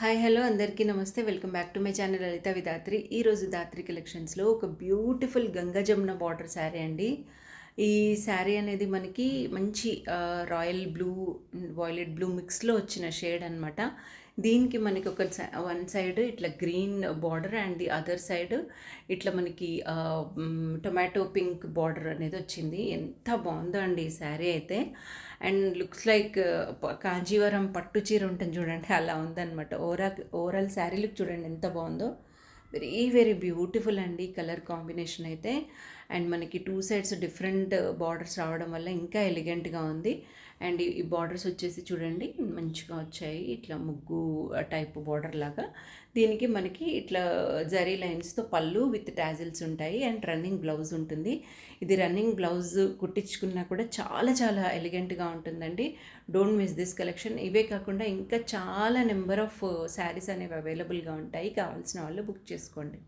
Hi hello అందరికీ నమస్తే. Welcome back to my channel Lalitha Vidhatri. ఈరోజు దాత్రి కలెక్షన్స్లో ఒక బ్యూటిఫుల్ గంగా జమున బార్డర్ శారీ అండి. ఈ శారీ అనేది మనకి మంచి రాయల్ బ్లూ, వాయిలెట్ బ్లూ మిక్స్లో వచ్చిన షేడ్ అనమాట. దీనికి మనకి ఒక వన్ సైడ్ ఇట్లా green border and the other side ఇట్లా మనకి టొమాటో పింక్ బార్డర్ అనేది వచ్చింది. ఎంత బాగుందో అండి ఈ శారీ అయితే. అండ్ లుక్స్ లైక్ కాంజీవరం పట్టు చీర ఉంటుంది చూడండి, అలా ఉందన్నమాట. ఓవరాల్ శారీ లుక్ చూడండి ఎంత బాగుందో. వెరీ వెరీ బ్యూటిఫుల్ అండి కలర్ కాంబినేషన్ అయితే. అండ్ మనకి టూ సైడ్స్ డిఫరెంట్ బార్డర్స్ రావడం వల్ల ఇంకా ఎలిగెంట్గా ఉంది. అండ్ ఈ బార్డర్స్ వచ్చేసి చూడండి మంచిగా వచ్చాయి, ఇట్లా ముగ్గు టైప్ బార్డర్ లాగా. దీనికి మనకి ఇట్లా జరీ లైన్స్తో పళ్ళు విత్ టాజిల్స్ ఉంటాయి అండ్ రన్నింగ్ బ్లౌజ్ ఉంటుంది. ఇది రన్నింగ్ బ్లౌజ్ కుట్టించుకున్నా కూడా చాలా చాలా ఎలిగెంట్గా ఉంటుందండి. Don't miss this collection. ఇవే కాకుండా ఇంకా చాలా నెంబర్ ఆఫ్ శారీస్ అనేవి అవైలబుల్గా ఉంటాయి, కావాల్సిన వాళ్ళు బుక్ చేసుకోండి.